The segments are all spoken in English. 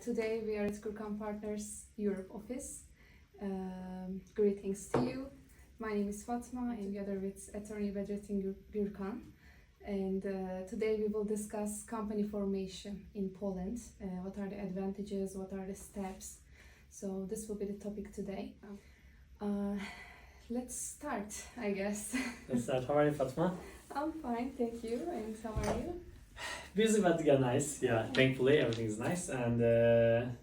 today we are at Gürkan Partners Europe office. Greetings to you. My name is Fatma and together with attorney Bedrettin Gürkan. And today we will discuss company formation in Poland. What are the advantages, what are the steps? So this will be the topic today. Let's start, I guess. Let's start. How are you, Fatma? I'm fine, thank you. And how are you? Busy but nice. Yeah, thankfully everything is nice. And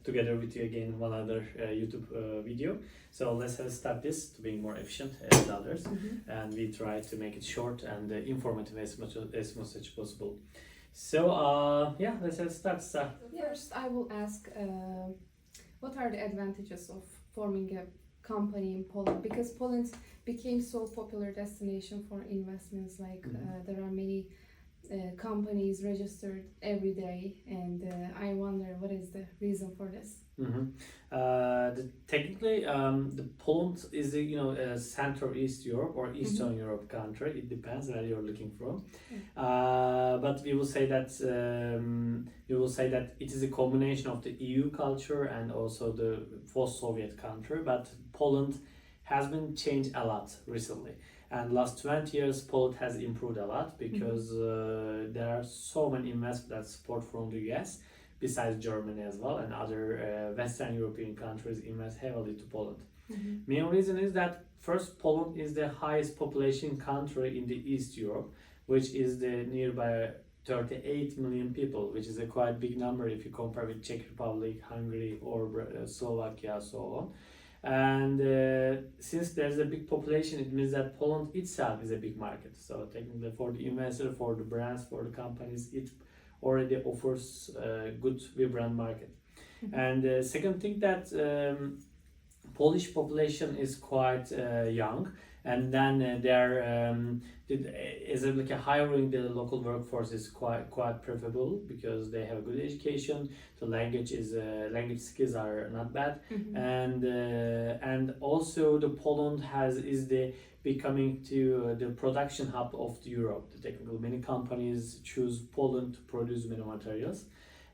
together with you again, one other YouTube video. So let's start this to being more efficient as others. And we try to make it short and informative as much as possible. So yeah, let's start. First, I will ask, what are the advantages of forming a company in Poland? Because Poland became so popular destination for investments. Like there are many companies registered every day, and I wonder what is the reason for this. Technically, the Poland is a Central East Europe or Eastern Europe country. It depends where you're looking from. But we will say that it is a combination of the EU culture and also the post-Soviet country. But Poland has been changed a lot recently. And last 20 years, Poland has improved a lot because there are so many investments that support from the US, besides Germany as well, and other Western European countries invest heavily to Poland. Main reason is that first, Poland is the highest population country in the East Europe, which is the nearby 38 million people, which is a quite big number if you compare with Czech Republic, Hungary, or Slovakia, so on. And since there's a big population, it means that Poland itself is a big market. So technically for the investor, for the brands, for the companies, it already offers a good, vibrant market. And the second thing that Polish population is quite young, and then hiring the local workforce is quite preferable because they have good education. The language skills are not bad, and also the Poland is becoming to the production hub of Europe. The technical many companies choose Poland to produce many materials.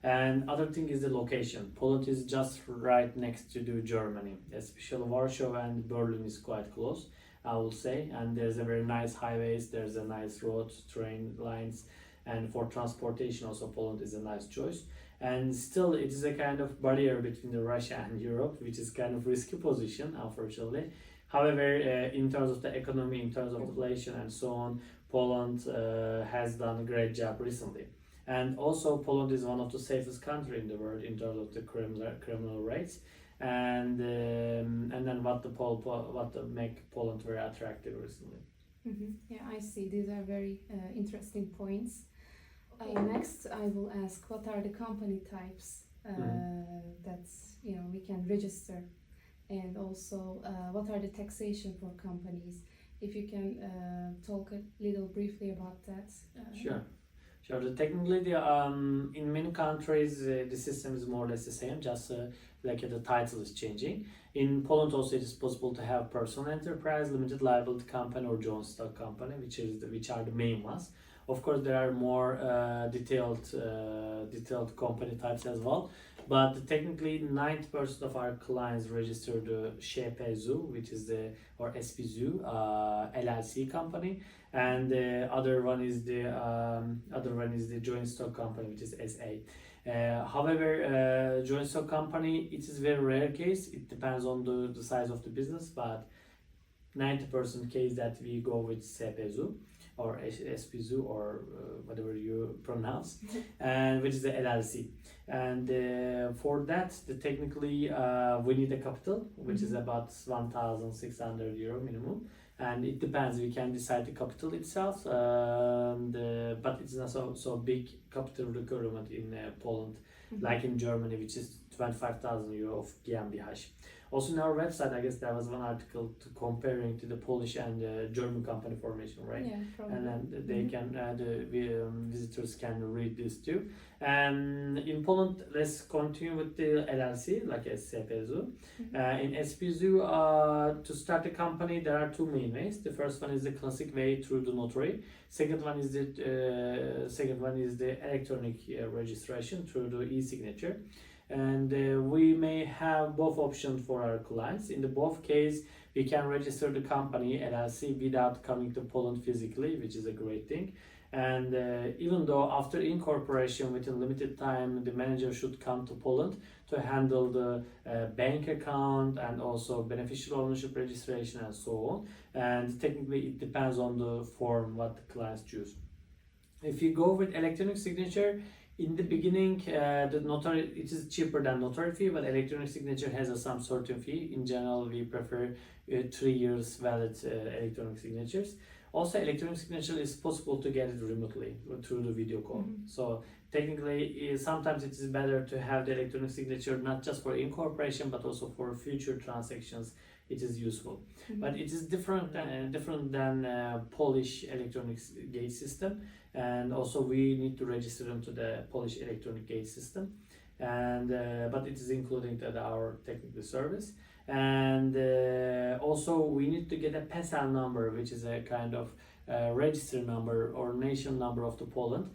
And other thing is the location. Poland is just right next to Germany, especially Warsaw and Berlin is quite close, I will say. And there's a very nice highways, there's a nice road, train lines, and for transportation also Poland is a nice choice. And still it is a kind of barrier between Russia and Europe, which is kind of risky position, unfortunately. However, in terms of the economy, in terms of inflation and so on, Poland has done a great job recently. And also Poland is one of the safest countries in the world in terms of the criminal rates. And then what make Poland very attractive recently. Yeah, I see. These are very interesting points. Next, I will ask, what are the company types that we can register, and also what are the taxation for companies? If you can talk a little briefly about that. Sure. Technically, in many countries, the system is more or less the same, just like the title is changing. In Poland also it is possible to have personal enterprise, limited liability company or joint stock company, which are the main ones. Of course, there are more detailed company types as well. But technically, 90% of our clients register the SPZU, which is or SPZU LLC company, and the other one is the joint stock company, which is SA. However, joint stock company, it is very rare case. It depends on the size of the business, but 90% case that we go with SPZU or SPZU or whatever you pronounce, and which is the LLC. And for that, technically we need a capital, which is about 1,600 euro minimum. And it depends, we can decide the capital itself, but it's not so big capital requirement in Poland, like in Germany, which is 25,000 euro of GmbH. Also on our website, I guess there was one article comparing to the Polish and German company formation, right? Yeah, probably. And then they can, the visitors can read this too. And in Poland, let's continue with the LLC, like SPZU. In SPZU, to start a company, there are two main ways. The first one is the classic way through the notary. Second one is the electronic registration through the e-signature. and we may have both options for our clients. In the both case, we can register the company LLC without coming to Poland physically, which is a great thing. And even though after incorporation within limited time, the manager should come to Poland to handle the bank account and also beneficial ownership registration and so on. And technically it depends on the form what the clients choose. If you go with electronic signature, in the beginning, the notary, it is cheaper than notary fee, but electronic signature has some certain fee. In general, we prefer 3 years valid electronic signatures. Also, electronic signature is possible to get it remotely through the video call. So technically, sometimes it is better to have the electronic signature not just for incorporation, but also for future transactions. It is useful, but it is different than Polish electronic gate system, and also we need to register them to the Polish electronic gate system, and but it is including our technical service. And also we need to get a PESEL number, which is a kind of register number or nation number of the Poland.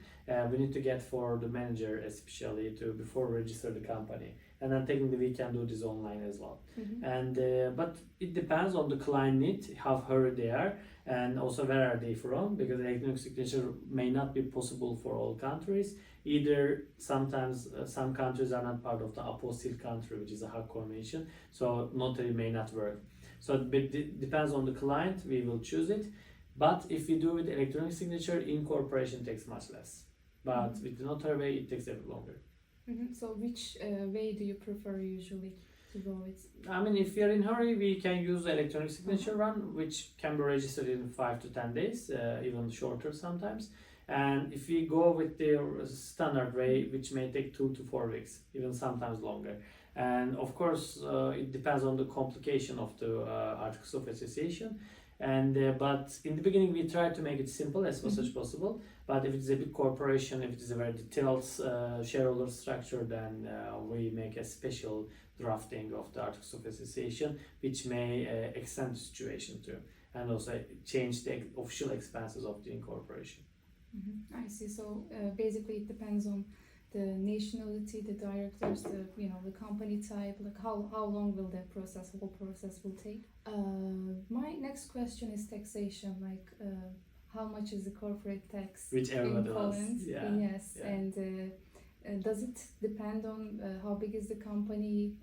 We need to get for the manager especially to before register the company, and then technically we can do this online as well. And but it depends on the client need, how hurried they are, and also where are they from, because electronic signature may not be possible for all countries. Either sometimes some countries are not part of the apostille country, which is a Hague Convention, so notary may not work. So it depends on the client, we will choose it. But if we do with electronic signature, incorporation takes much less. But with the notary way, it takes a bit longer. So which way do you prefer usually to go with? I mean, if you're in a hurry, we can use the electronic signature one, which can be registered in 5 to 10 days, even shorter sometimes. And if we go with the standard way, which may take 2 to 4 weeks, even sometimes longer. And of course, it depends on the complication of the articles of association. And but in the beginning, we try to make it simple as much as possible. But if it's a big corporation, if it is a very detailed shareholder structure, then we make a special drafting of the articles of association, which may extend the situation too, and also change the official expenses of the incorporation. I see. So basically, it depends on the nationality, the directors, the company type. Like how long will the whole process will take? My next question is taxation. Like how much is the corporate tax Which everybody in Poland? loves. Yeah. Yes, Yeah. and does it depend on how big is the company?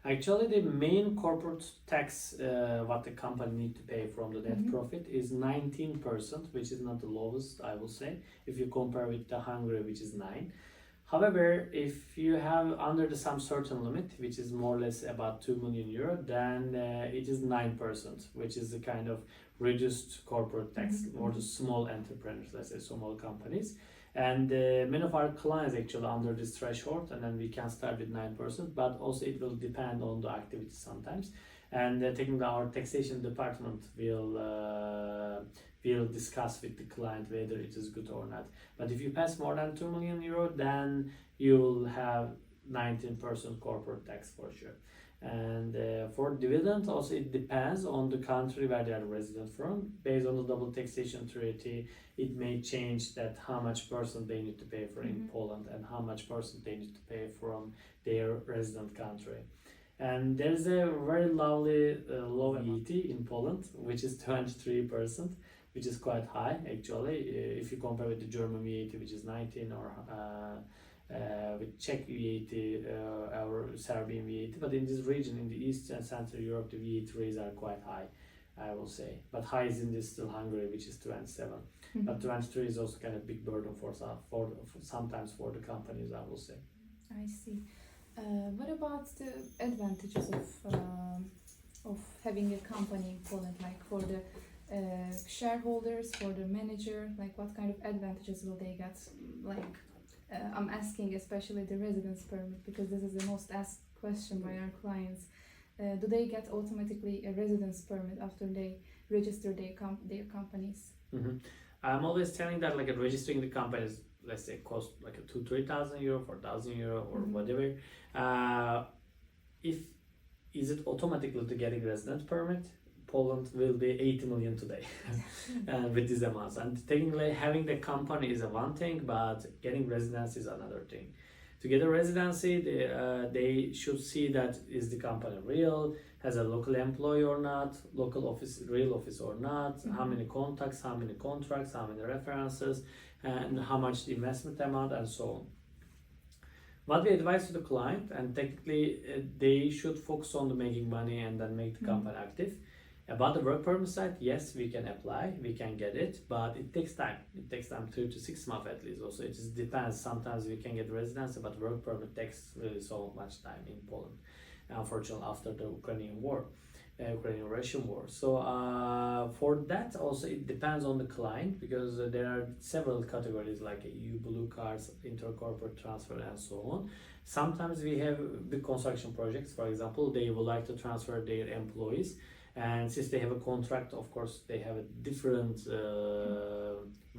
Actually, the main corporate tax what the company need to pay from the net profit is 19%, which is not the lowest, I will say, if you compare with the Hungary, which is 9%. However, if you have under some certain limit, which is more or less about 2 million euro, then it is 9%, which is the kind of reduced corporate tax for the small entrepreneurs, let's say small companies. And many of our clients actually under this threshold, and then we can start with 9%, but also it will depend on the activity sometimes. And technically our taxation department will discuss with the client whether it is good or not. But if you pass more than 2 million euro, then you will have 19% corporate tax for sure. And for dividend, also it depends on the country where they are resident from. Based on the double taxation treaty, it may change that how much percent they need to pay for in Poland and how much percent they need to pay from their resident country. And there's a very lovely low VAT in Poland, which is 23%, which is quite high actually. If you compare with the German VAT, which is 19, or with Czech VAT or Serbian VAT, but in this region, in the East and Central Europe, the VAT rates are quite high, I will say. But highest in this still Hungary, which is 27. But 23 is also kind of big burden for sometimes for the companies, I will say. I see. What about the advantages of having a company in Poland, like for the shareholders, for the manager? Like what kind of advantages will they get? Like I'm asking especially the residence permit, because this is the most asked question by our clients. Do they get automatically a residence permit after they register their companies? I'm always telling that like registering the companies, let's say, cost like 2,000-3,000 euro, 4,000 euro, or whatever. Is it automatically to getting residence permit? Poland will be 80 million today with these amounts. And technically having the company is a one thing, but getting residence is another thing. To get a residency, they should see that is the company real, has a local employee or not, local office, real office or not, how many contacts, how many contracts, how many references, and how much the investment amount, and so on. What we advise to the client, and technically they should focus on the making money and then make the company active. About the work permit side, yes, we can apply, we can get it, but it takes time. It takes time 3 to 6 months at least. Also, it just depends. Sometimes we can get residency, but work permit takes really so much time in Poland. Unfortunately, after the Ukrainian war, Ukrainian-Russian war. So for that, also it depends on the client, because there are several categories like EU blue cards, intercorporate transfer, and so on. Sometimes we have big construction projects. For example, they would like to transfer their employees. And since they have a contract, of course, they have a different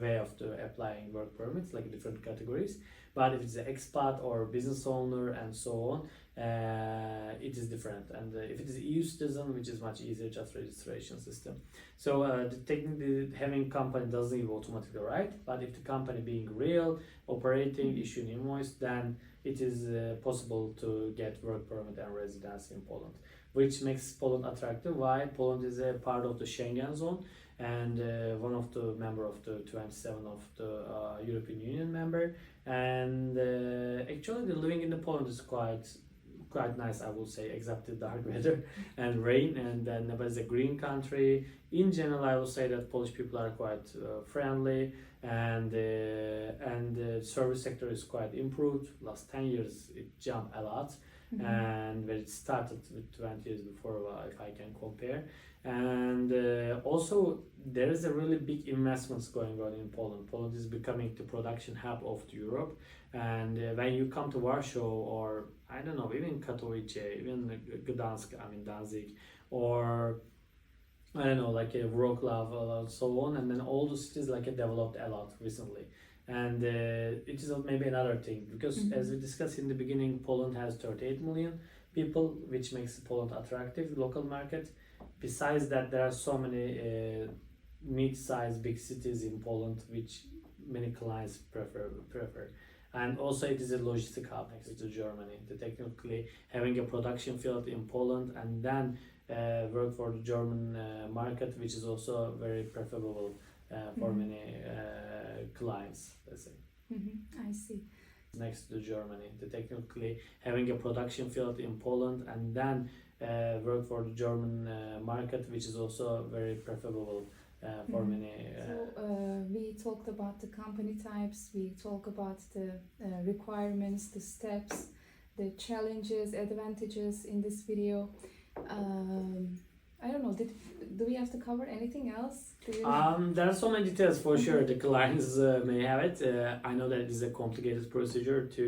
way of applying work permits, like different categories. But if it's an expat or business owner and so on, it is different. And if it is EU citizen, which is much easier, just registration system. So technically, having company doesn't give automatically right. But if the company being real, operating, issuing invoice, then it is possible to get work permit and residence in Poland, which makes Poland attractive. Why? Poland is a part of the Schengen zone and one of the member of the 27 of the European Union member. And actually, the living in the Poland is quite nice, I will say, except the dark weather and rain. And then Nepal is a green country. In general, I will say that Polish people are quite friendly, and the service sector is quite improved. Last 10 years, it jumped a lot. And when it started with 20 years before, if I can compare. And also there is a really big investments going on in Poland. Poland is becoming the production hub of Europe, and when you come to Warsaw, or I don't know, even Katowice, even Gdansk, I mean Danzig, or I don't know, like a Wrocław and so on, and then all the cities like developed a lot recently. And it is maybe another thing, because as we discussed in the beginning, Poland has 38 million people, which makes Poland attractive local market. Besides that, there are so many mid-sized big cities in Poland which many clients prefer. And also it is a logistic hub next to Germany. Technically having a production field in Poland and then work for the German market, which is also very preferable for many clients, let's say. I see. Next to Germany, technically having a production field in Poland and then work for the German market, which is also very preferable for many. So we talked about the company types, we talked about the requirements, the steps, the challenges, advantages in this video. I don't know, do we have to cover anything else? There are so many details for sure. The clients may have it. I know that it is a complicated procedure to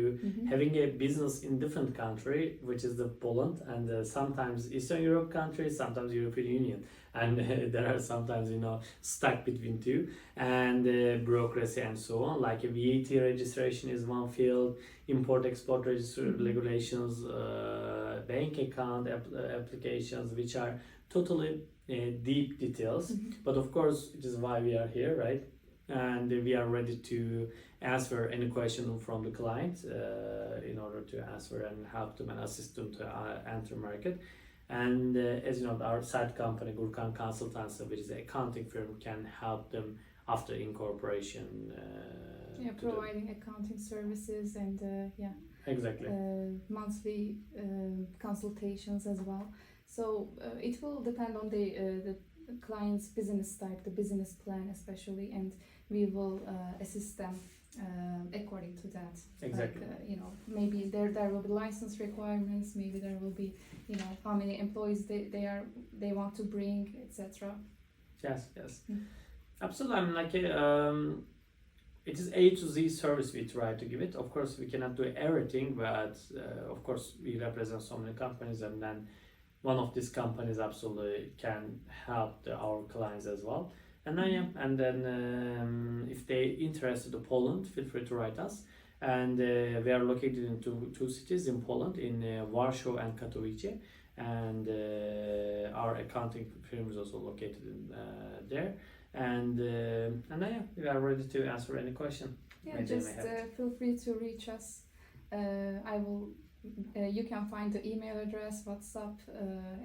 having a business in different country, which is the Poland, and sometimes Eastern Europe countries, sometimes European Union, and there are sometimes stuck between two, and bureaucracy and so on. Like a VAT registration is one field, import-export regulations, bank account applications, which are totally deep details. But of course, it is why we are here, right? And we are ready to answer any question from the client in order to answer and help them and assist them to enter market. And as you know, our side company, Gurkan Consultants, which is an accounting firm, can help them after incorporation. Providing accounting services and exactly monthly consultations as well. So it will depend on the client's business type, the business plan especially, and we will assist them according to that. Exactly. Like, maybe there will be license requirements, maybe there will be, how many employees they want to bring, etc. Yes. Absolutely. I mean, like it is A to Z service we try to give it. Of course, we cannot do everything, but of course, we represent so many companies, and then one of these companies absolutely can help our clients as well. And then if they interested in Poland, feel free to write us. And we are located in two cities in Poland, in Warsaw and Katowice. And our accounting firm is also located in there. And we are ready to answer any question. Just feel free to reach us I will. You can find the email address, WhatsApp,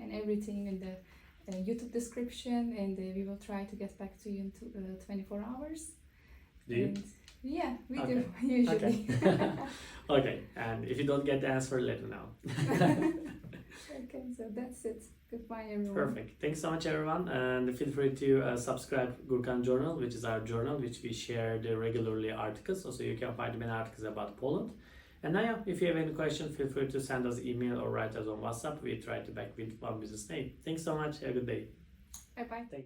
and everything in the YouTube description, and we will try to get back to you in 24 hours. Do you? And yeah, we Okay. do usually. Okay. Okay, and if you don't get the answer, let me know. Okay, so that's it. Goodbye, everyone. Perfect. Thanks so much, everyone, and feel free to subscribe Gurkhan Journal, which is our journal, which we share the regularly articles. Also, you can find many articles about Poland. And now, yeah, if you have any question, feel free to send us email or write us on WhatsApp. We try to back with one business day. Thanks so much. Have a good day. Bye bye. Thank